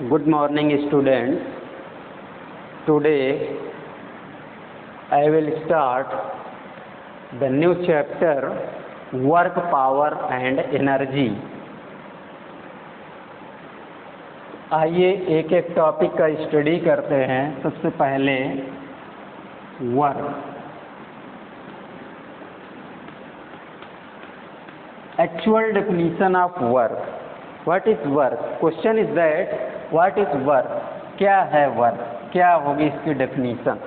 Good morning, students. Today I will start the new chapter, Work, Power and Energy. आइए एक एक topic का study करते हैं। सबसे पहले work. Actual definition of work. What is work? Question is that what is work? क्या है वर्क? क्या होगी इसकी डेफिनेशन?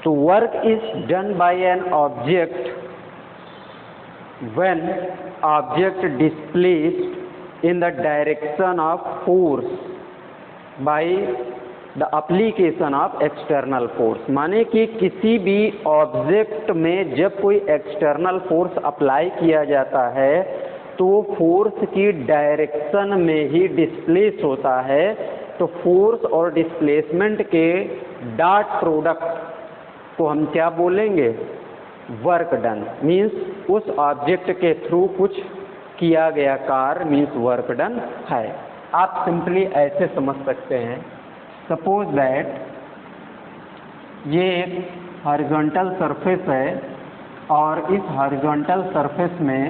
तो work is done by an object when object displaced in the direction of force by the application of external force। माने कि किसी भी ऑब्जेक्ट में जब कोई एक्सटर्नल फोर्स अप्लाई किया जाता है तो वो फोर्स की डायरेक्शन में ही डिस्प्लेस होता है। तो फोर्स और डिस्प्लेसमेंट के डॉट प्रोडक्ट को हम क्या बोलेंगे? Work done. मीन्स उस ऑब्जेक्ट के थ्रू कुछ किया गया कार्य मीन्स वर्क डन है। आप सिंपली ऐसे समझ सकते हैं, सपोज दैट ये एक हॉरिजॉन्टल सरफेस है और इस हॉरिजॉन्टल सरफेस में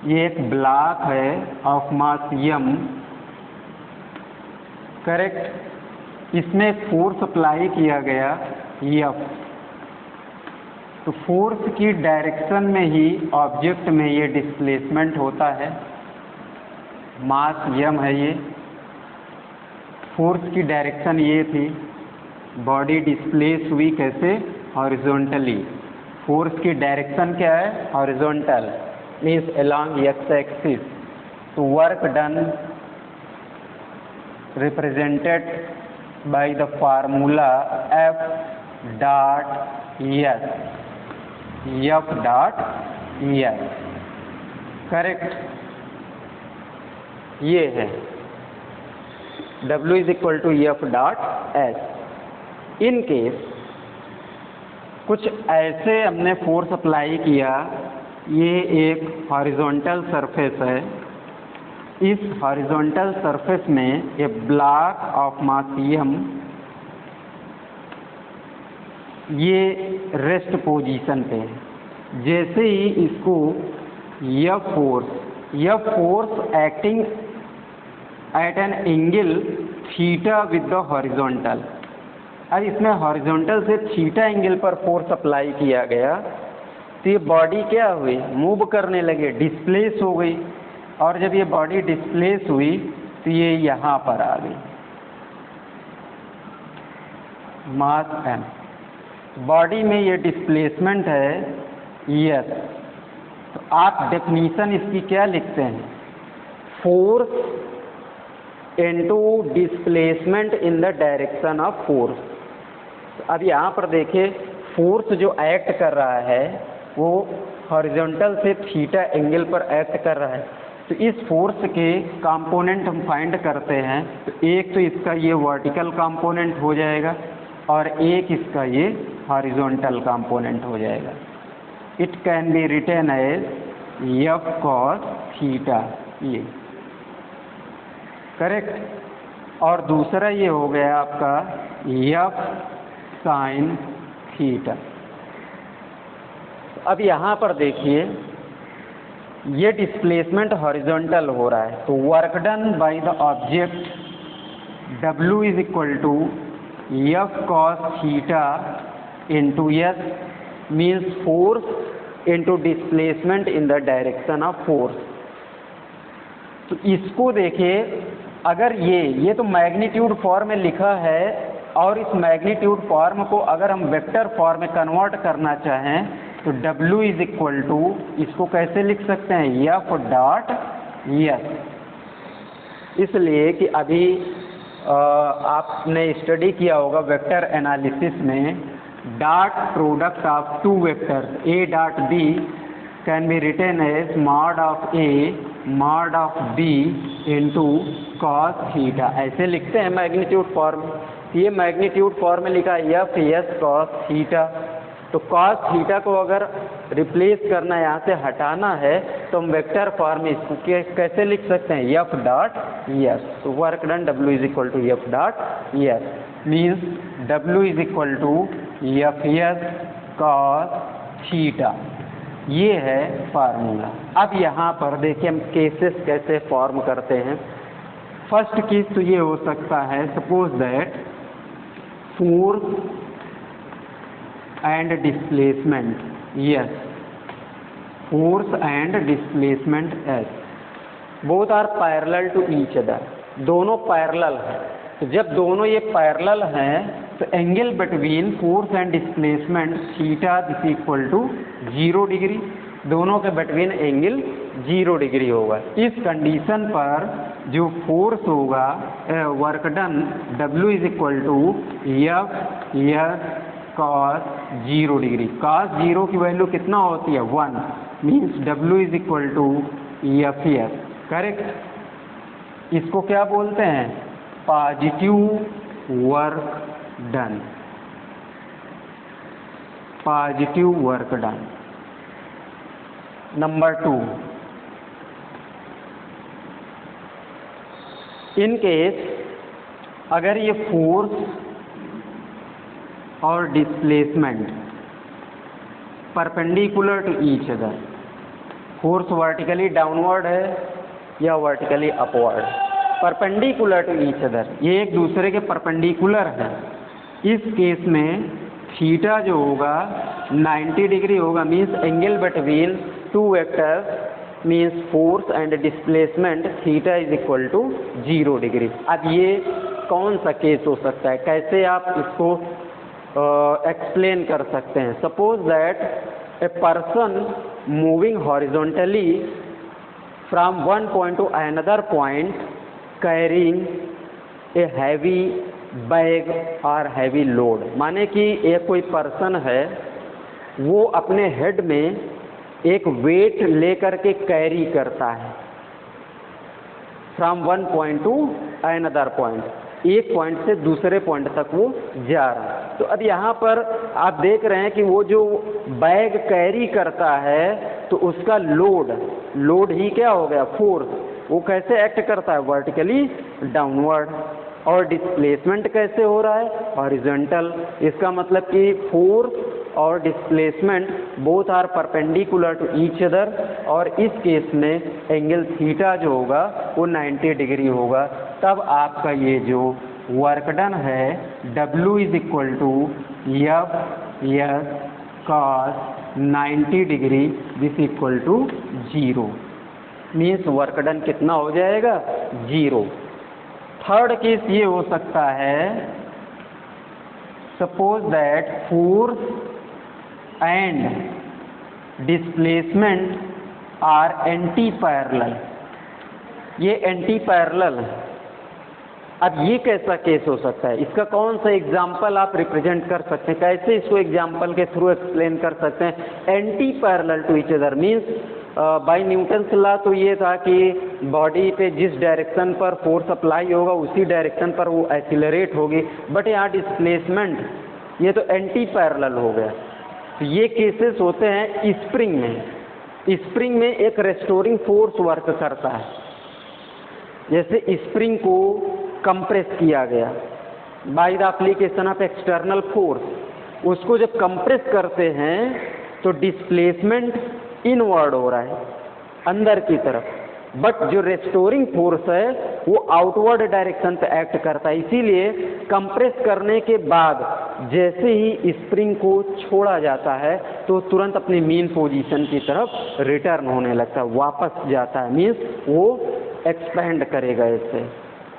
ये एक ब्लॉक है ऑफ मास m, करेक्ट। इसमें फोर्स अप्लाई किया गया F। तो फोर्स की डायरेक्शन में ही ऑब्जेक्ट में ये डिस्प्लेसमेंट होता है। मास m है, ये फोर्स की डायरेक्शन ये थी, बॉडी डिस्प्लेस हुई कैसे? हॉरिजॉन्टली। फोर्स की डायरेक्शन क्या है? Horizontal means along x axis. तो work done represented by the formula F dot S, F dot S, correct. ये है W is equal to F dot S। In case कुछ ऐसे हमने फोर्स अप्लाई किया, ये एक हॉरिजॉन्टल सरफेस है, इस हॉरिजॉन्टल सरफेस में ए ब्लॉक ऑफ मास m ये रेस्ट पोजीशन पे है। जैसे ही इसको F force acting at an angle theta with the horizontal. अब इसमें हॉरिजॉन्टल से थीटा एंगल पर फोर्स अप्लाई किया गया तो ये बॉडी क्या हुई? मूव करने लगे, डिस्प्लेस हो गई। और जब ये बॉडी डिस्प्लेस हुई तो ये यहाँ पर आ गई, मास m। बॉडी में ये डिस्प्लेसमेंट है S। तो आप डेफिनीशन इसकी क्या लिखते हैं? Force into displacement in the direction of force. अब यहाँ पर देखिए, फोर्स जो एक्ट कर रहा है वो हॉरिजॉन्टल से थीटा एंगल पर एक्ट कर रहा है। तो इस फोर्स के कंपोनेंट हम फाइंड करते हैं। तो एक तो इसका ये वर्टिकल कंपोनेंट हो जाएगा और एक इसका ये हॉरिजॉन्टल कंपोनेंट हो जाएगा। It can be written as F cos theta, ये करेक्ट। और दूसरा ये हो गया आपका F sin थीटा। अब यहाँ पर देखिए, ये डिस्प्लेसमेंट हॉरिजॉन्टल हो रहा है तो work done by the object W is equal to F cos theta into S means force into displacement in the direction of force. तो इसको देखिए, अगर ये तो मैग्नीट्यूड फॉर्म में लिखा है और इस मैग्नीट्यूड फॉर्म को अगर हम वेक्टर फॉर्म में कन्वर्ट करना चाहें तो W इज इक्वल टू, इसको कैसे लिख सकते हैं? F dot S। इसलिए कि अभी आपने स्टडी किया होगा वेक्टर एनालिसिस में, dot product of two vectors A dot B can be written as mod of A mod of B into cos theta. ऐसे लिखते हैं मैग्नीट्यूड फॉर्म। ये मैग्नीट्यूड फॉर्म में लिखा है F S cos थीटा। तो cos theta को अगर रिप्लेस करना है, यहाँ से हटाना है, तो हम वेक्टर फॉर्म में इसको कैसे लिख सकते हैं, एफ डॉट एस। तो work done W is equal to F dot S, means W is equal to F S cos theta. ये है फार्मूला। अब यहाँ पर देखिए हम केसेस कैसे फॉर्म करते हैं। फर्स्ट केस तो ये हो सकता है, suppose that force and displacement, yes, force and displacement s both are parallel to each other, दोनों पैरेलल हैं। तो जब दोनों ये पैरेलल हैं तो angle between force and displacement theta this equal to 0 degree, दोनों के बिटवीन एंगल 0 डिग्री होगा। इस कंडीशन पर जो फोर्स होगा, work done W is equal to F S cos 0 degree. Cos 0 की वैल्यू कितना होती है, 1, means W is equal to F S, correct. इसको क्या बोलते हैं, positive work done, positive work done. Number 2, in case अगर ये फोर्स और displacement perpendicular to each other, force vertically downward है या vertically upward, perpendicular to each other, ये एक दूसरे के परपेंडिकुलर है। इस केस में थीटा जो होगा 90 डिग्री होगा, means angle between two vectors means force and displacement theta is equal to 0 degree. अब ये कौन सा केस हो सकता है, कैसे आप इसको एक्सप्लेन कर सकते हैं। Suppose that a person moving horizontally from one point two another point carrying a heavy bag और हैवी लोड, माने कि एक कोई पर्सन है वो अपने हेड में एक वेट लेकर के कैरी करता है from one point two another point, एक पॉइंट से दूसरे पॉइंट तक वो जा रहा है। तो अब यहाँ पर आप देख रहे हैं कि वो जो बैग कैरी करता है तो उसका लोड ही क्या हो गया, फोर्स, वो कैसे एक्ट करता है, वर्टिकली डाउनवर्ड। और डिस्प्लेसमेंट कैसे हो रहा है, हॉरिजॉन्टल। इसका मतलब कि फोर्स और displacement both are perpendicular to each other, और इस केस में एंगल थीटा जो होगा वो 90 डिग्री होगा। तब आपका ये जो वर्क डन है W is equal to F S cos 90 degree this equal to 0, means work done कितना हो जाएगा, 0। थर्ड केस ये हो सकता है, suppose that force and displacement are anti parallel, ये एंटी पैरेलल है। अब ये कैसा केस हो सकता है, इसका कौन सा एग्जाम्पल आप रिप्रेजेंट कर सकते हैं, कैसे इसको एग्जाम्पल के थ्रू एक्सप्लेन कर सकते हैं। Anti parallel to each other means by Newton's law तो ये था कि बॉडी पे जिस डायरेक्शन पर फोर्स अप्लाई होगा उसी डायरेक्शन पर वो एक्सीलरेट होगी, बट यहाँ डिस्प्लेसमेंट, ये तो एंटी पैरेलल हो गया। तो ये केसेस होते हैं स्प्रिंग में। स्प्रिंग में एक रेस्टोरिंग फोर्स वर्क करता है, जैसे स्प्रिंग को कंप्रेस किया गया by the application of external force, उसको जब कंप्रेस करते हैं तो डिस्प्लेसमेंट इनवर्ड हो रहा है अंदर की तरफ, बट जो रेस्टोरिंग फोर्स है वो आउटवर्ड डायरेक्शन पे एक्ट करता है। इसीलिए कंप्रेस करने के बाद जैसे ही स्प्रिंग को छोड़ा जाता है तो तुरंत अपनी मीन पोजीशन की तरफ रिटर्न होने लगता है, वापस जाता है, मीन्स वो एक्सपेंड करेगा इससे।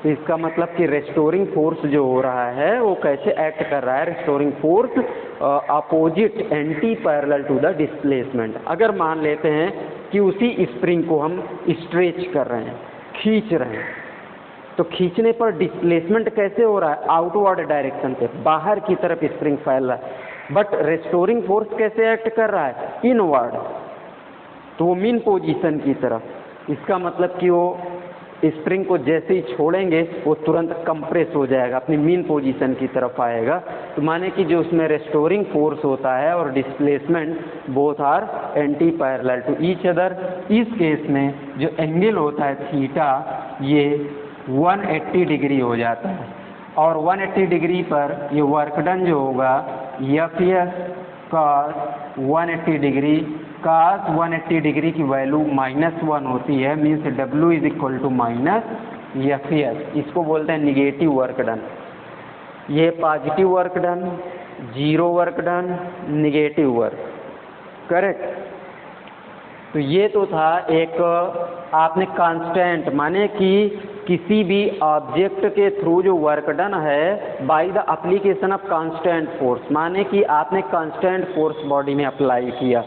तो इसका मतलब कि रेस्टोरिंग फोर्स जो हो रहा है वो कैसे एक्ट कर रहा है, restoring force opposite anti parallel to the displacement. अगर मान लेते हैं कि उसी स्प्रिंग को हम स्ट्रेच कर रहे हैं, खींच रहे हैं, तो खींचने पर डिस्प्लेसमेंट कैसे हो रहा है, आउटवर्ड डायरेक्शन पे, बाहर की तरफ स्प्रिंग फैल रहा है, बट रेस्टोरिंग फोर्स कैसे एक्ट कर रहा है, इनवर्ड, तो वो मीन पोजीशन की तरफ। इसका मतलब कि वो स्प्रिंग को जैसे ही छोड़ेंगे वो तुरंत कंप्रेस हो जाएगा, अपनी मीन पोजीशन की तरफ आएगा। तो माने कि जो उसमें रेस्टोरिंग फोर्स होता है और displacement both are anti parallel to each other. इस केस में जो एंगल होता है थीटा ये 180 डिग्री हो जाता है और 180 डिग्री पर ये वर्क डन जो होगा F S cos 180 degree, cos 180 degree की वैल्यू -1 होती है, means W is equal to minus F S. इसको बोलते हैं निगेटिव वर्क डन। ये positive work done, zero work done, negative work, correct. तो ये तो था एक आपने कांस्टेंट, माने कि किसी भी ऑब्जेक्ट के थ्रू जो वर्क डन है by the application of constant force, माने कि आपने कांस्टेंट फोर्स बॉडी में अप्लाई किया।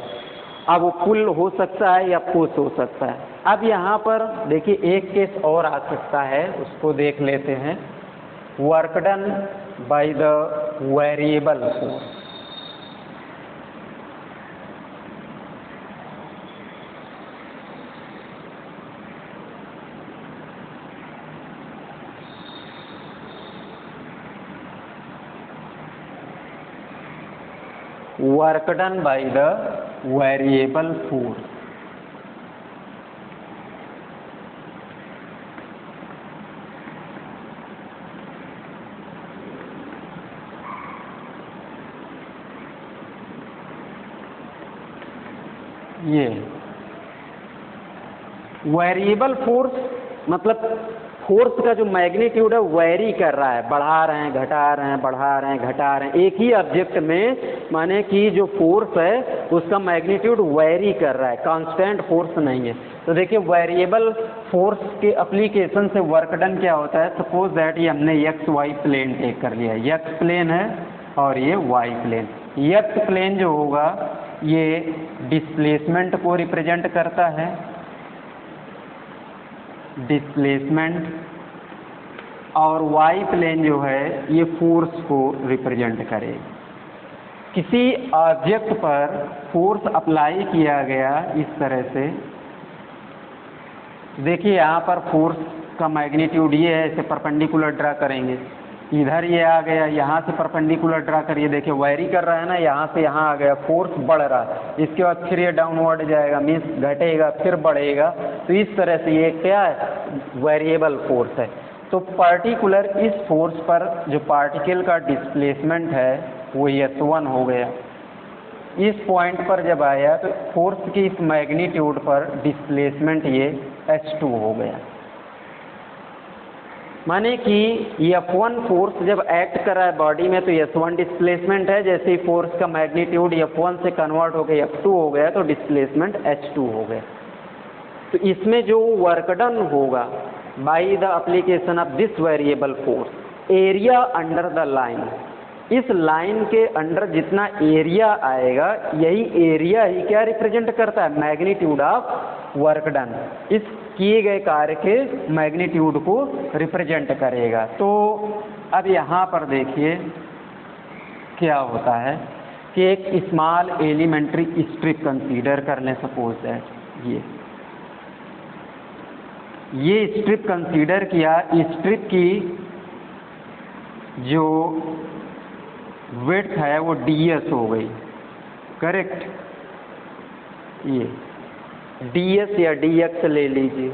अब वो पुल हो सकता है या पुश हो सकता है। अब यहाँ पर देखिए एक केस और आ सकता है, उसको देख लेते हैं। Work done by the variable force. Work done by the variable force. ये वेरिएबल फोर्स मतलब फोर्स का जो मैग्नीट्यूड है वेरी कर रहा है, बढ़ा रहे हैं, घटा रहे हैं, बढ़ा रहे हैं, घटा रहे हैं। एक ही ऑब्जेक्ट में माने कि जो फोर्स है उसका मैग्नीट्यूड वेरी कर रहा है, कांस्टेंट फोर्स नहीं है। तो देखिए वेरिएबल फोर्स के एप्लीकेशन से वर्क डन क्या होता है। सपोज दैट ये हमने एक्स वाई प्लेन टेक कर लिया, एक्स प्लेन है और ये वाई प्लेन। एक्स प्लेन जो होगा ये डिस्प्लेसमेंट को रिप्रेजेंट करता है, डिस्प्लेसमेंट, और वाई प्लेन जो है ये फोर्स को रिप्रेजेंट करेगा। किसी ऑब्जेक्ट पर फोर्स अप्लाई किया गया इस तरह से, देखिए यहाँ पर फोर्स का मैग्नीट्यूड ये है, इसे परपेंडिकुलर ड्रा करेंगे, इधर ये आ गया, यहाँ से परपेंडिकुलर ड्रा करिए, देखिए वैरी कर रहा है ना, यहाँ से यहाँ आ गया, फोर्स बढ़ रहा है, इसके बाद फिर ये डाउनवर्ड जाएगा, मीन्स घटेगा फिर बढ़ेगा। तो इस तरह से ये क्या है, वेरिएबल फोर्स है। तो पर्टिकुलर इस फोर्स पर जो पार्टिकल का डिस्प्लेसमेंट है वो S1 हो गया। इस पॉइंट पर जब आया तो फोर्स की इस मैग्नीट्यूड पर डिस्प्लेसमेंट ये H2 हो गया। माने कि F1 फोर्स जब एक्ट कर रहा है बॉडी में तो S1 डिस्प्लेसमेंट है, जैसे ही फोर्स का मैग्नीट्यूड F1 से कन्वर्ट होकर F2 हो गया तो डिस्प्लेसमेंट H2 हो गया। तो इसमें जो वर्क डन होगा by the application of this variable force, area under the line, इस लाइन के अंडर जितना एरिया आएगा यही एरिया ही क्या रिप्रेजेंट करता है, मैग्नीट्यूड ऑफ वर्क डन। इस किए गए कार्य के मैग्नीट्यूड को रिप्रेजेंट करेगा। तो अब यहाँ पर देखिए क्या होता है कि एक स्मॉल एलिमेंट्री स्ट्रिप कंसीडर कर लें। सपोज दैट ये स्ट्रिप कंसीडर किया, स्ट्रिप की जो विड्थ है वो ds हो गई, करेक्ट। ये ds या dx ले लीजिए,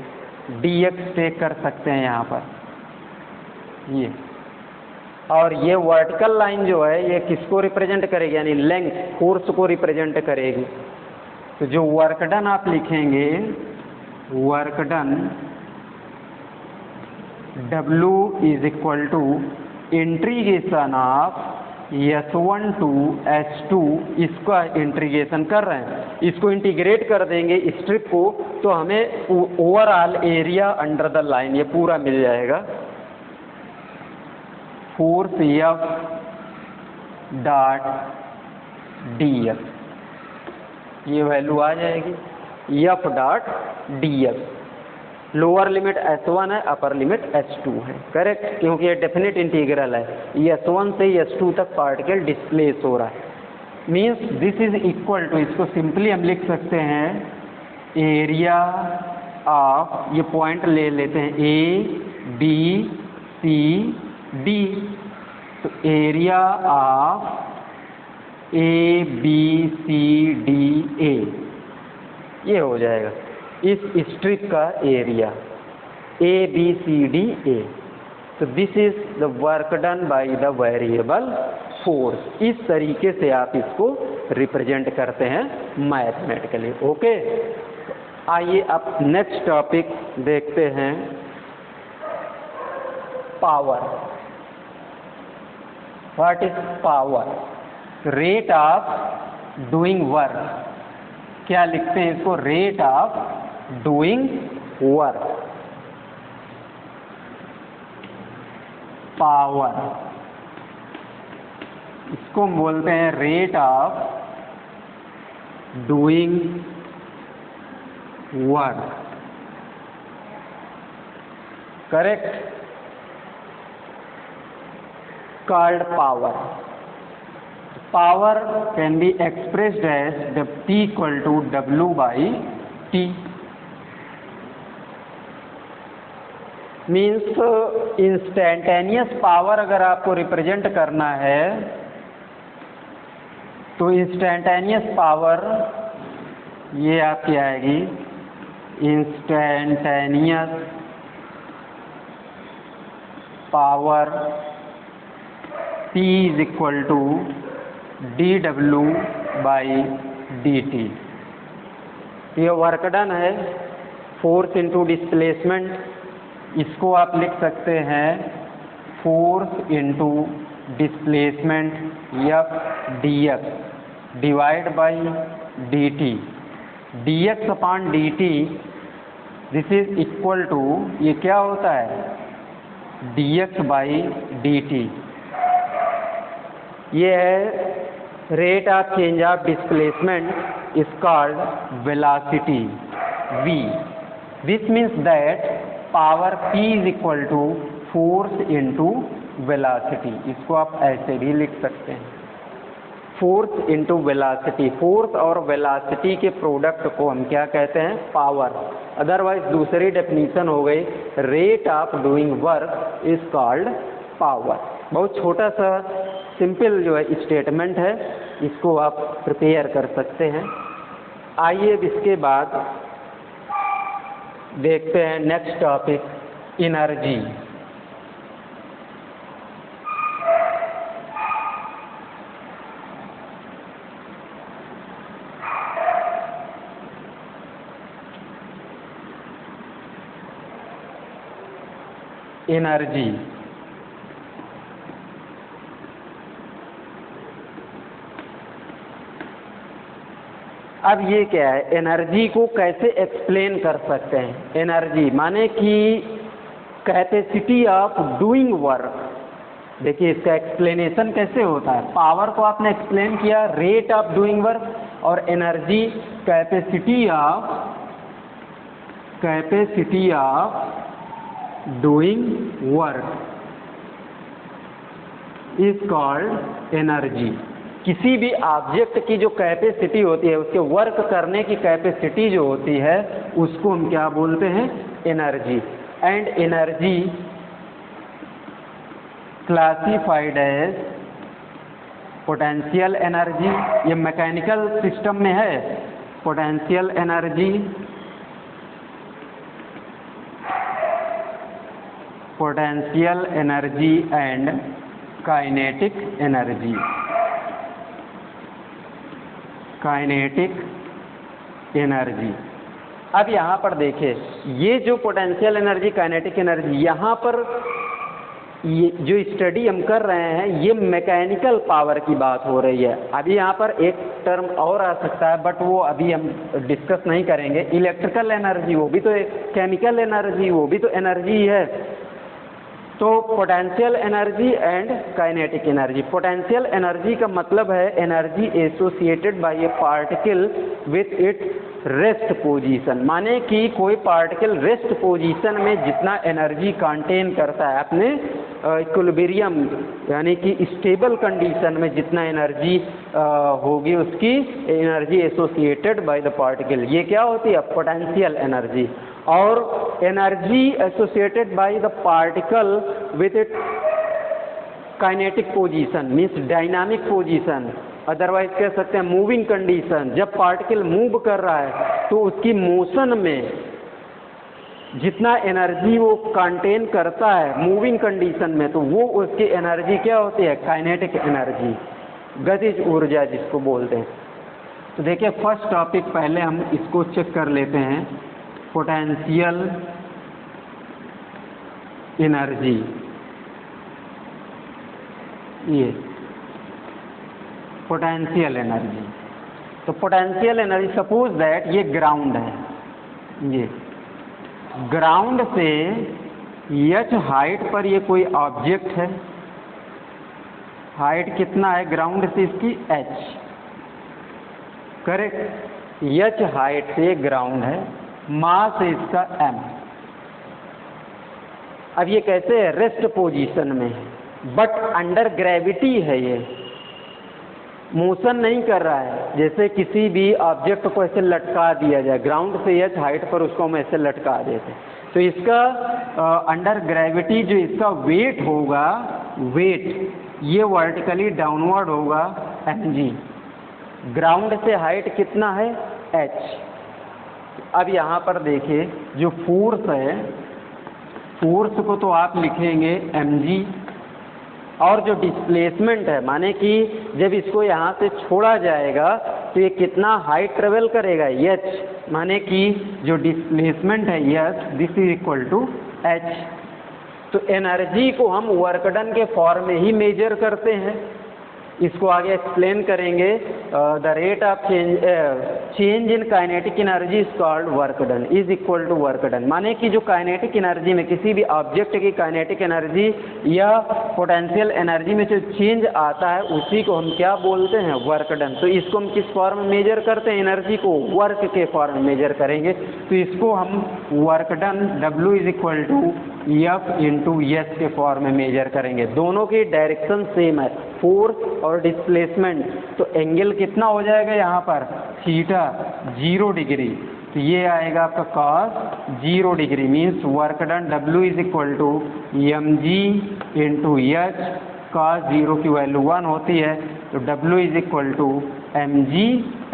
dx टेक कर सकते हैं यहाँ पर ये। और ये वर्टिकल लाइन जो है ये किसको रिप्रेजेंट करेगी, यानी लेंथ, फोर्स को रिप्रेजेंट करेगी। तो जो वर्क डन आप लिखेंगे, work done W is equal to integration of S1 to S2, इसका इंटीग्रेशन कर रहे हैं, इसको इंटीग्रेट कर देंगे स्ट्रिप को तो हमें overall area under the line ये पूरा मिल जाएगा। फोर्स F डॉट df, ये वैल्यू आ जाएगी F dot df। Lower limit S1 है, अपर लिमिट S2 है, करेक्ट, क्योंकि ये डेफिनेट इंटीग्रल है। S1 से S2 तक पार्टिकल डिस्प्लेस हो रहा है, means this is equal to, इसको सिंपली हम लिख सकते हैं एरिया ऑफ, ये पॉइंट ले लेते हैं ए बी सी डी, तो area of A B C D A, ये हो जाएगा इस स्ट्रिप का area A B C D A. तो this is the work done by the variable force. इस तरीके से आप इसको रिप्रेजेंट करते हैं मैथमेटिकली। ओके, आइए अब नेक्स्ट टॉपिक देखते हैं, power. What is power? Rate of doing work. क्या लिखते हैं इसको? Rate of doing work. Power, इसको बोलते हैं rate of doing work. Correct, called power. Power can be expressed as T equal to W by T. Means instantaneous power अगर आपको represent करना है तो इंस्टेंटेनियस पावर ये आपकी आएगी instantaneous power P is equal to dW by dt। ये work done है, फोर्स इंटू डिस्प्लेसमेंट, इसको आप लिख सकते हैं force into displacement F dx divide by dt। dx upon dt this is equal to, ये क्या होता है? dx by dt। ये है rate of change of displacement is called velocity v। This means that power p is equal to force into velocity. इसको आप ऐसे भी लिख सकते हैं, फोर्स इंटू वेलोसिटी। फोर्स और वेलोसिटी के प्रोडक्ट को हम क्या कहते हैं? पावर। अदरवाइज दूसरी डेफिनीशन हो गई, rate of doing work is called power. बहुत छोटा सा सिंपल जो है स्टेटमेंट है, इसको आप प्रिपेयर कर सकते हैं। आइए अब इसके बाद देखते हैं नेक्स्ट टॉपिक, एनर्जी। एनर्जी, अब ये क्या है? एनर्जी को कैसे एक्सप्लेन कर सकते हैं? एनर्जी माने कि कैपेसिटी ऑफ डूइंग वर्क। देखिए इसका एक्सप्लेनेशन कैसे होता है। पावर को आपने एक्सप्लेन किया, रेट ऑफ डूइंग वर्क, और energy capacity of doing work is called energy. किसी भी ऑब्जेक्ट की जो कैपेसिटी होती है, उसके वर्क करने की कैपेसिटी जो होती है, उसको हम क्या बोलते हैं? Energy. And energy classified as potential energy, ये मैकेनिकल सिस्टम में है, potential energy, potential energy and kinetic energy. Kinetic energy. अब यहाँ पर देखिए, ये जो पोटेंशियल एनर्जी, काइनेटिक एनर्जी, यहाँ पर ये जो स्टडी हम कर रहे हैं, ये मैकेनिकल पावर की बात हो रही है। अभी यहाँ पर एक टर्म और आ सकता है, बट वो अभी हम डिस्कस नहीं करेंगे। इलेक्ट्रिकल एनर्जी, वो भी तो केमिकल एनर्जी, वो भी तो एनर्जी है। तो potential energy and kinetic energy. Potential energy का मतलब है energy associated by a particle with its rest position, माने कि कोई पार्टिकल रेस्ट पोजीशन में जितना एनर्जी कंटेन करता है, अपने इक्विलिब्रियम यानी कि स्टेबल कंडीशन में जितना एनर्जी होगी, उसकी energy associated by the particle, ये क्या होती है? Potential energy. और energy associated by the particle with it kinetic position means dynamic position, otherwise कह सकते हैं मूविंग कंडीशन। जब पार्टिकल मूव कर रहा है तो उसकी मोशन में जितना एनर्जी वो कंटेन करता है मूविंग कंडीशन में, तो वो उसकी एनर्जी क्या होती है, काइनेटिक एनर्जी, गतिज ऊर्जा जिसको बोलते हैं। तो देखिए फर्स्ट टॉपिक पहले हम इसको चेक कर लेते हैं, पोटेंशियल एनर्जी। ये पोटेंशियल एनर्जी, तो पोटेंशियल एनर्जी सपोज दैट ये ग्राउंड है, ये ग्राउंड से h हाइट पर ये कोई ऑब्जेक्ट है, हाइट कितना है ग्राउंड से इसकी h, करेक्ट, h हाइट से ग्राउंड है, मास है इसका m। अब ये कैसे है, रेस्ट पोजीशन में है, बट अंडर ग्रेविटी है, ये मोशन नहीं कर रहा है। जैसे किसी भी ऑब्जेक्ट को ऐसे लटका दिया जाए, ग्राउंड से h हाइट पर उसको हम ऐसे लटका देते, तो इसका अंडर ग्रेविटी जो इसका वेट होगा, वेट ये वर्टिकली डाउनवर्ड होगा mg। ग्राउंड से हाइट कितना है h। अब यहाँ पर देखिए जो फोर्स है, फोर्स को तो आप लिखेंगे mg, और जो डिस्प्लेसमेंट है माने कि जब इसको यहाँ से छोड़ा जाएगा तो ये कितना हाइट ट्रेवल करेगा h, माने कि जो डिस्प्लेसमेंट है yes this is equal to h। तो एनर्जी को हम वर्क डन के फॉर्म में ही मेजर करते हैं, इसको आगे एक्सप्लेन करेंगे। The rate of change in kinetic energy is called work done is equal to work done, माने कि जो काइनेटिक एनर्जी में किसी भी ऑब्जेक्ट की काइनेटिक एनर्जी या पोटेंशियल एनर्जी में जो चेंज आता है उसी को हम क्या बोलते हैं, वर्क डन। तो इसको हम किस फॉर्म में मेजर करते हैं, एनर्जी को वर्क के फॉर्म में मेजर करेंगे, तो इसको हम work done W is equal to F into S के फॉर्म में मेजर करेंगे। दोनों की डायरेक्शन सेम है, फोर्स और डिस्प्लेसमेंट, तो एंगल कितना हो जाएगा यहाँ पर, थीटा 0 डिग्री, तो ये आएगा आपका cos 0 degree, means work done W is equal to mg into h, cos 0 की वैल्यू 1 होती है, तो W is equal to mg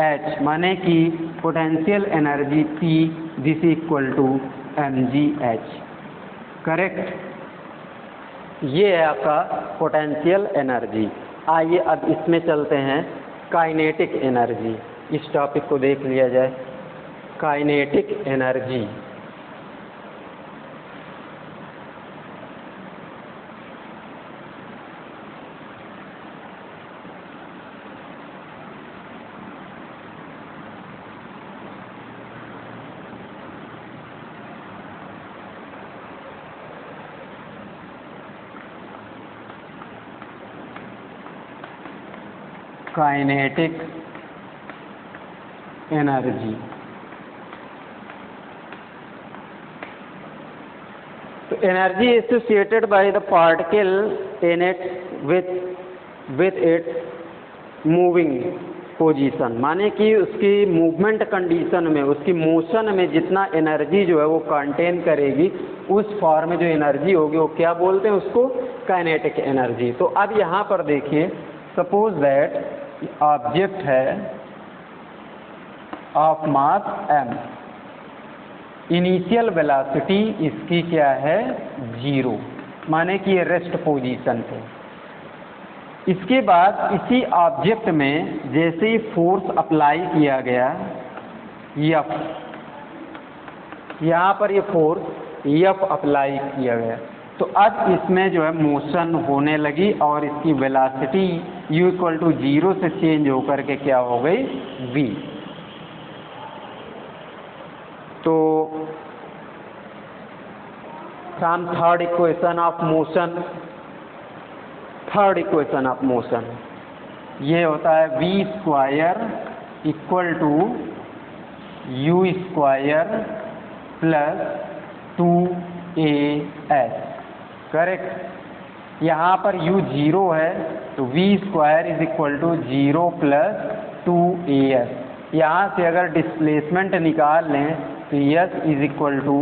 h, माने कि potential energy P this equal to mg h, correct. ये है आपका पोटेंशियल एनर्जी। आइए अब इसमें चलते हैं काइनेटिक एनर्जी, इस टॉपिक को देख लिया जाए। काइनेटिक एनर्जी, काइनेटिक एनर्जी, तो energy associated by the particle in it with its moving position, माने कि उसकी मूवमेंट कंडीशन में, उसकी मोशन में जितना एनर्जी जो है वो कंटेन करेगी, उस फॉर्म में जो एनर्जी होगी वो क्या बोलते हैं, उसको काइनेटिक एनर्जी। तो अब यहाँ पर देखिए, सपोज दैट ऑब्जेक्ट है of mass m, initial velocity इसकी क्या है 0, माने कि ये रेस्ट पोजीशन पे। इसके बाद इसी ऑब्जेक्ट में जैसे ही फोर्स अप्लाई किया गया F, यहाँ पर ये फोर्स F अप्लाई किया गया, तो अब इसमें जो है मोशन होने लगी और इसकी वेलोसिटी u इक्वल टू 0 से चेंज होकर के क्या हो गई v। तो from third equation of motion, third equation of motion ये होता है v square equal to u square plus 2as, correct. यहाँ पर u 0 है तो v square is equal to 0 plus 2as। यहाँ से अगर डिस्प्लेसमेंट निकाल लें तो s is equal to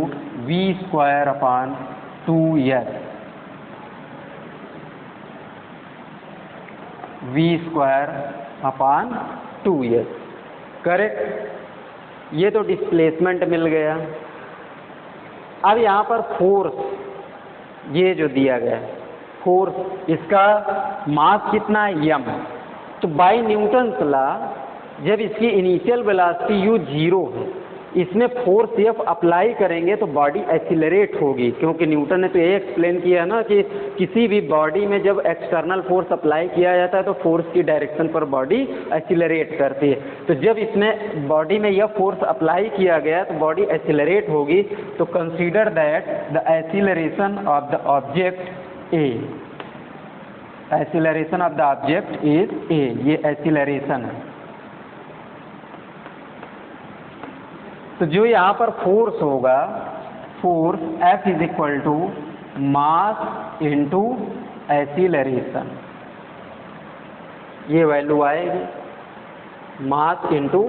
v square upon 2s, v square upon 2s। Correct. ये तो डिस्प्लेसमेंट मिल गया। अब यहाँ पर फोर्स ये जो दिया गया है, फोर्स इसका मास कितना है यम। तो बाय न्यूटन्स लॉ जब इसकी इनिशियल वेलोसिटी u 0 है, इसमें फोर्स एफ अप्लाई करेंगे तो बॉडी एक्सीलरेट होगी, क्योंकि न्यूटन ने तो ये एक्सप्लेन किया है ना कि किसी भी बॉडी में जब एक्सटर्नल फोर्स अप्लाई किया जाता है तो फोर्स की डायरेक्शन पर बॉडी एक्सीलरेट करती है। तो जब इसमें बॉडी में यह फोर्स अप्लाई किया गया तो बॉडी एक्सीलरेट होगी। तो consider that the acceleration of the object a, acceleration of the object is a, ये एक्सीलरेशन है। तो जो यहाँ पर फोर्स होगा, force F is equal to mass into acceleration, ये वैल्यू आएगी मास इंटू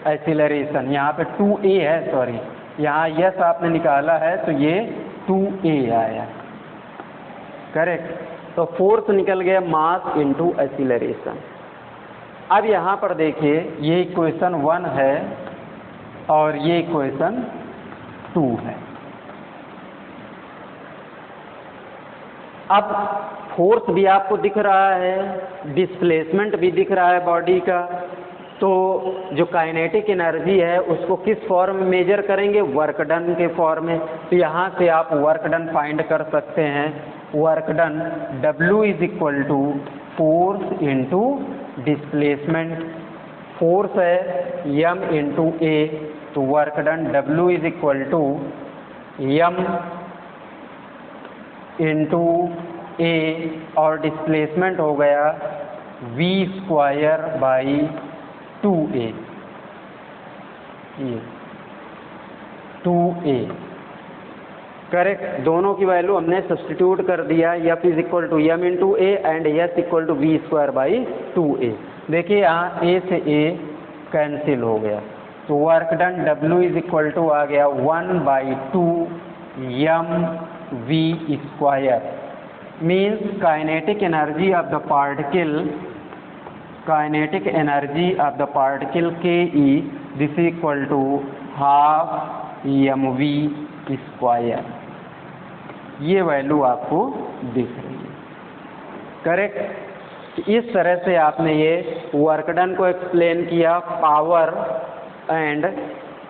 एक्सीलरेशन। यहाँ पे 2a है, सॉरी यहाँ यस आपने निकाला है तो ये 2a आया। करेक्ट। तो फोर्स निकल गया मास इंटू एक्सीलरेशन। अब यहाँ पर देखिए ये इक्वेशन 1 है और ये इक्वेशन 2 है। अब फोर्स भी आपको दिख रहा है, डिस्प्लेसमेंट भी दिख रहा है बॉडी का। तो जो काइनेटिक एनर्जी है उसको किस फॉर्म में मेजर करेंगे, वर्क डन के फॉर्म में। तो यहाँ से आप वर्क डन फाइंड कर सकते हैं। Work done W is equal to force into displacement. Force है m इंटू ए, तो work done W is equal to m into a और डिस्प्लेसमेंट हो गया v स्क्वायर बाई 2a, ये 2a। करेक्ट। दोनों की वैल्यू हमने सब्स्टिट्यूट कर दिया, F is equal to m into a and S equal to v square by 2a। देखिए यहाँ a से a कैंसिल हो गया, तो work done W is equal to आ गया 1/2 m v square. Means kinetic energy of the particle, kinetic energy of the particle ke, this equal to half mv square. ये value आपको दिख रही है। करेक्ट। इस तरह से आपने ये वर्क डन को एक्सप्लेन किया, power and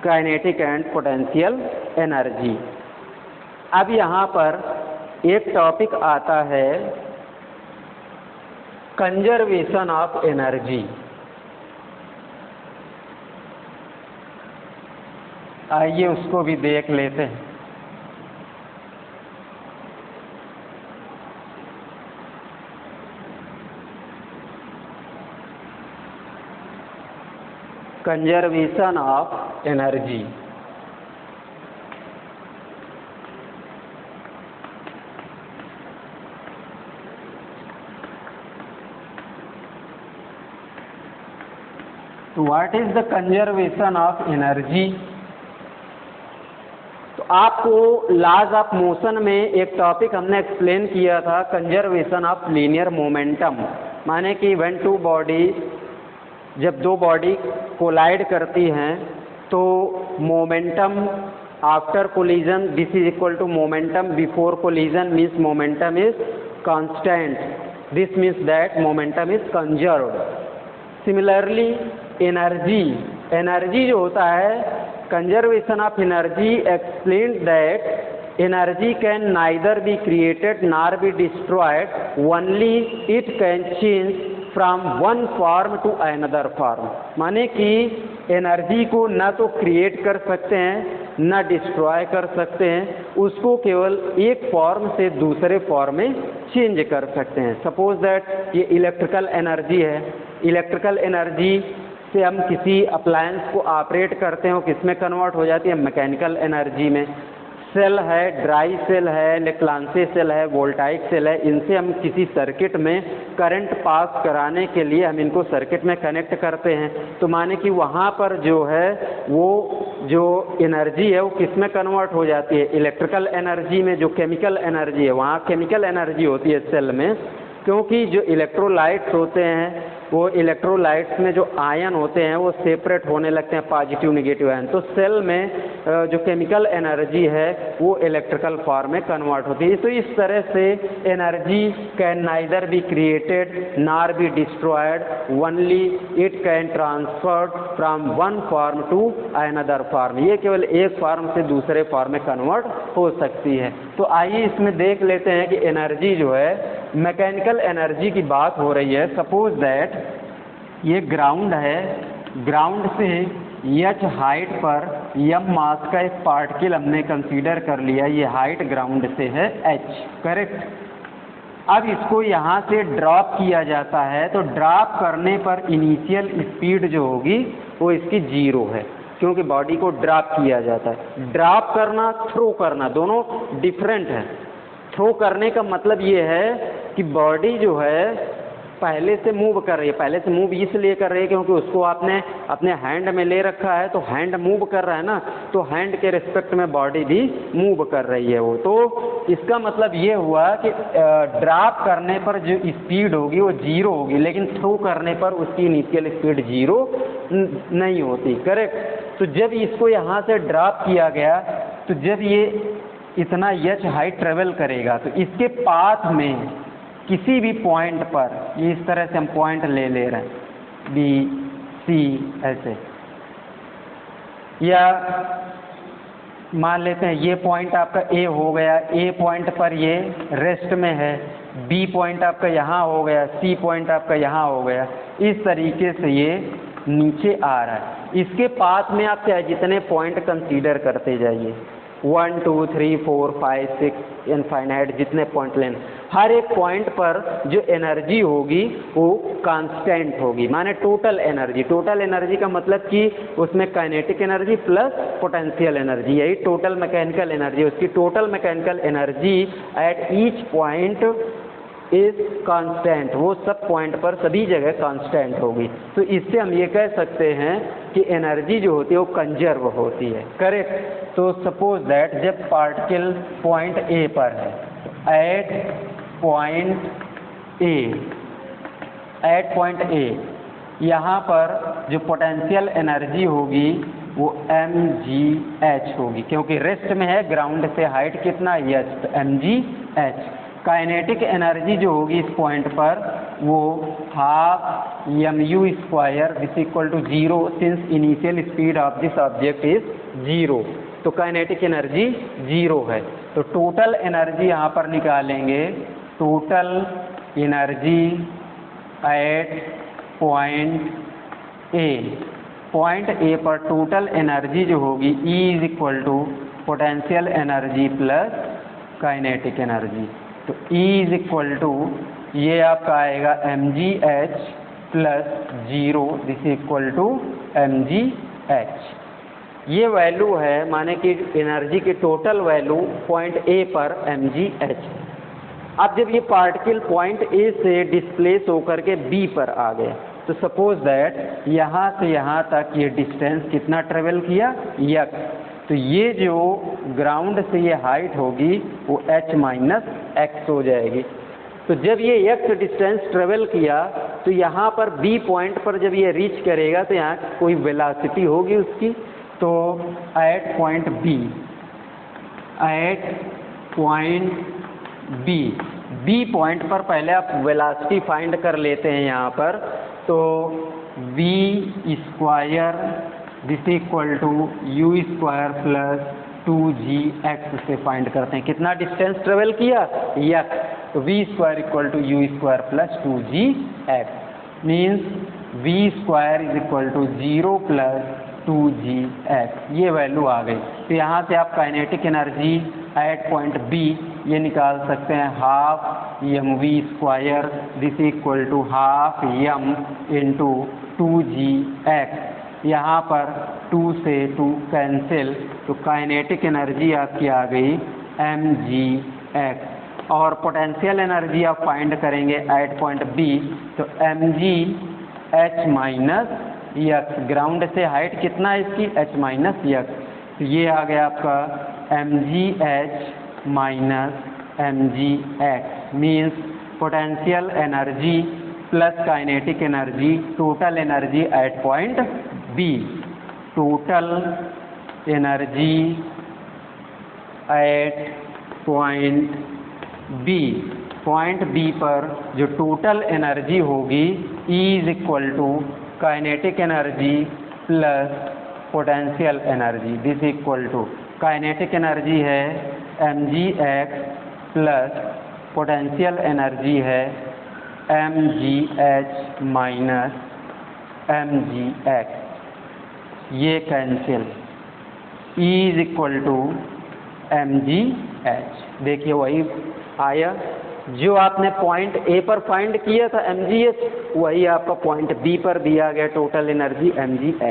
kinetic and potential energy. अब यहाँ पर एक टॉपिक आता है कंजर्वेशन ऑफ एनर्जी। आइए उसको भी देख लेते हैं। Conservation of energy. तो what is the conservation of energy? तो आपको लॉज ऑफ मोशन में एक टॉपिक हमने एक्सप्लेन किया था, कंजर्वेशन ऑफ लीनियर मोमेंटम। माने कि व्हेन टू बॉडी, जब दो बॉडी कोलाइड करती हैं तो momentum after collision this is equal to momentum before collision, means momentum is constant, this means that momentum is conserved. Similarly energy, energy जो होता है, conservation of energy explain that energy can neither be created nor be destroyed, only it can change from one form to another form. माने कि energy को न तो create कर सकते हैं न डिस्ट्रॉय कर सकते हैं, उसको केवल एक फॉर्म से दूसरे फॉर्म में चेंज कर सकते हैं। सपोज दैट ये इलेक्ट्रिकल एनर्जी है, इलेक्ट्रिकल एनर्जी से हम किसी अप्लायंस को ऑपरेट करते हैं, किस में कन्वर्ट हो जाती है, मैकेनिकल एनर्जी में। सेल है, ड्राई सेल है, लेक्लांसी सेल है, वोल्टाइक सेल है, इनसे हम किसी सर्किट में करंट पास कराने के लिए हम इनको सर्किट में कनेक्ट करते हैं। तो माने कि वहाँ पर जो है वो जो एनर्जी है वो किस में कन्वर्ट हो जाती है, इलेक्ट्रिकल एनर्जी में। जो केमिकल एनर्जी है वहाँ केमिकल एनर्जी होती है सेल में, क्योंकि जो इलेक्ट्रोलाइट्स होते हैं वो इलेक्ट्रोलाइट्स में जो आयन होते हैं वो सेपरेट होने लगते हैं, पॉजिटिव नेगेटिव आयन। तो सेल में जो केमिकल एनर्जी है वो इलेक्ट्रिकल फॉर्म में कन्वर्ट होती है। तो इस तरह से energy can neither be created nor be destroyed, only it can transferred from one form to another form. ये केवल एक फॉर्म से दूसरे फॉर्म में कन्वर्ट हो सकती है। तो आइए इसमें देख लेते हैं कि एनर्जी जो है, मैकेनिकल एनर्जी की बात हो रही है। सपोज दैट ये ग्राउंड है, ग्राउंड से h हाइट पर m मास का एक पार्टिकल हमने कंसीडर कर लिया, ये हाइट ग्राउंड से है h, करेक्ट। अब इसको यहाँ से ड्रॉप किया जाता है, तो ड्रॉप करने पर इनिशियल स्पीड जो होगी वो इसकी 0 है, क्योंकि बॉडी को ड्रॉप किया जाता है। ड्रॉप करना, थ्रो करना, दोनों डिफरेंट है। थ्रो करने का मतलब ये है कि बॉडी जो है पहले से मूव कर रही है। पहले से मूव इसलिए कर रही है क्योंकि उसको आपने अपने हैंड में ले रखा है, तो हैंड मूव कर रहा है ना, तो हैंड के रिस्पेक्ट में बॉडी भी मूव कर रही है वो। तो इसका मतलब ये हुआ कि ड्रॉप करने पर जो स्पीड होगी वो 0 होगी, लेकिन थ्रो करने पर उसकी इनिशियल स्पीड 0 नहीं होती, करेक्ट। तो जब इसको यहाँ से ड्रॉप किया गया, तो जब ये इतना h हाइट ट्रेवल करेगा, तो इसके पाथ में किसी भी पॉइंट पर, ये इस तरह से हम पॉइंट ले रहे हैं B, C ऐसे, या मान लेते हैं ये पॉइंट आपका A हो गया, A पॉइंट पर ये रेस्ट में है, B पॉइंट आपका यहाँ हो गया, C पॉइंट आपका यहाँ हो गया। इस तरीके से ये नीचे आ रहा है। इसके पाथ में आप चाहे जितने पॉइंट कंसीडर करते जाइए, 1 2 3 4 5 6 इनफाइनाइट, जितने पॉइंट लेने, हर एक पॉइंट पर जो एनर्जी होगी वो कांस्टेंट होगी, माने टोटल एनर्जी। टोटल एनर्जी का मतलब कि उसमें kinetic energy plus potential energy, यही टोटल मैकेनिकल एनर्जी। उसकी total mechanical energy at each point is constant, वो सब पॉइंट पर सभी जगह कांस्टेंट होगी। तो इससे हम ये कह सकते हैं कि एनर्जी जो होती है वो कंजर्व होती है, करेक्ट। तो सपोज दैट जब पार्टिकल पॉइंट ए पर है, एट पॉइंट ए, यहाँ पर जो पोटेंशियल एनर्जी होगी वो mgh होगी, क्योंकि रेस्ट में है, ग्राउंड से हाइट कितना h, तो mgh। काइनेटिक एनर्जी जो होगी इस पॉइंट पर वो half mu square this equal to 0, since initial speed of this object is 0, तो काइनेटिक एनर्जी 0 है। तो टोटल एनर्जी यहाँ पर निकालेंगे, total energy at point A पर टोटल एनर्जी जो होगी E is equal to potential energy plus kinetic energy. तो E इज इक्वल टू ये आपका आएगा mgh plus 0 this equal to mgh। ये वैल्यू है, माने कि एनर्जी की टोटल वैल्यू पॉइंट ए पर mgh। अब जब ये पार्टिकल पॉइंट ए से डिस्प्लेस होकर के बी पर आ गया, तो सपोज दैट यहाँ से यहाँ तक ये डिस्टेंस कितना ट्रेवल किया, x। तो ये जो ग्राउंड से ये हाइट होगी वो h माइनस x हो जाएगी। तो जब ये x डिस्टेंस ट्रेवल किया, तो यहाँ पर B पॉइंट पर जब ये रीच करेगा तो यहाँ कोई वेलोसिटी होगी उसकी। तो एट पॉइंट B पॉइंट पर पहले आप वेलोसिटी फाइंड कर लेते हैं यहाँ पर। तो v square this equal to u square plus 2gx से फाइंड करते हैं कितना डिस्टेंस ट्रेवल किया, x। तो v square equal to u square plus 2gx means v square is equal to 0 plus 2gx, ये वैल्यू आ गई। तो यहाँ से आप kinetic energy at point B ये निकाल सकते हैं, half mv square this equal to half m into 2gx यहाँ पर 2 से 2 कैंसिल, तो काइनेटिक एनर्जी आपकी आ गई mgx। और पोटेंशियल एनर्जी आप फाइंड करेंगे एट पॉइंट बी, तो mgh माइनस यक्स, ग्राउंड से हाइट कितना है इसकी h माइनस यक्स, तो ये आ गया आपका mgh minus mgx means potential energy plus kinetic energy, total energy at point B. Total energy at point B, point B पर जो टोटल एनर्जी होगी E is equal to kinetic energy plus potential energy, this equal to kinetic energy है mgx plus potential energy है mgh minus mgx, ये cancel, E is equal to mgh। देखिए वही आया जो आपने पॉइंट ए पर फाइंड किया था mgh, वही आपका पॉइंट बी पर दिया गया टोटल एनर्जी mgh।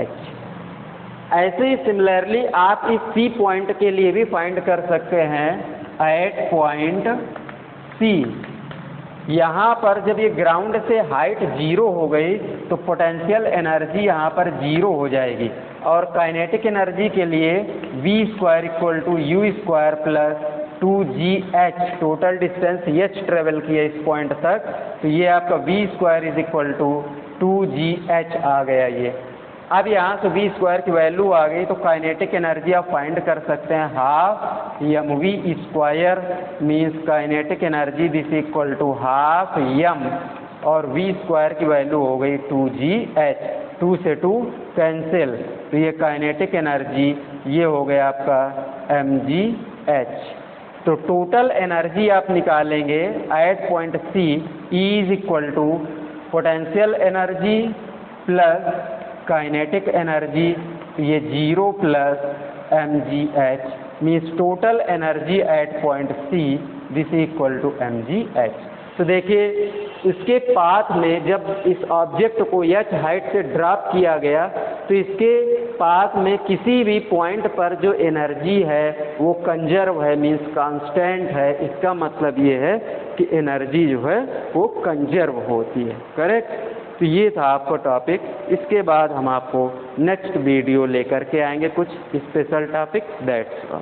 ऐसे ही सिमिलरली आप इस सी पॉइंट के लिए भी फाइंड कर सकते हैं एट पॉइंट सी। यहाँ पर जब ये ग्राउंड से हाइट 0 हो गई तो पोटेंशियल एनर्जी यहाँ पर 0 हो जाएगी, और काइनेटिक एनर्जी के लिए v square equal to u square plus 2gh, total distance h travel किया इस पॉइंट तक, तो ये आपका v square is equal to 2gh आ गया ये। अब यहाँ से v स्क्वायर की वैल्यू आ गई, तो काइनेटिक एनर्जी आप फाइंड कर सकते हैं half mv square means kinetic energy this equal to half m, और v स्क्वायर की वैल्यू हो गई 2gh, 2 से 2 कैंसिल, तो ये काइनेटिक एनर्जी ये हो गया आपका mgh। तो टोटल एनर्जी आप निकालेंगे at point C, E is equal to potential energy plus kinetic energy, ये 0 plus mgh means total energy at point C this equal to mgh। तो देखिए इसके पाथ में जब इस ऑब्जेक्ट को h हाइट से ड्रॉप किया गया, तो इसके पाथ में किसी भी पॉइंट पर जो एनर्जी है वो कंजर्व है मीन्स कांस्टेंट है। इसका मतलब ये है कि एनर्जी जो है वो कंजर्व होती है, करेक्ट। तो ये था आपका टॉपिक। इसके बाद हम आपको नेक्स्ट वीडियो लेकर के आएंगे कुछ स्पेशल टॉपिक, दैट्स ऑल।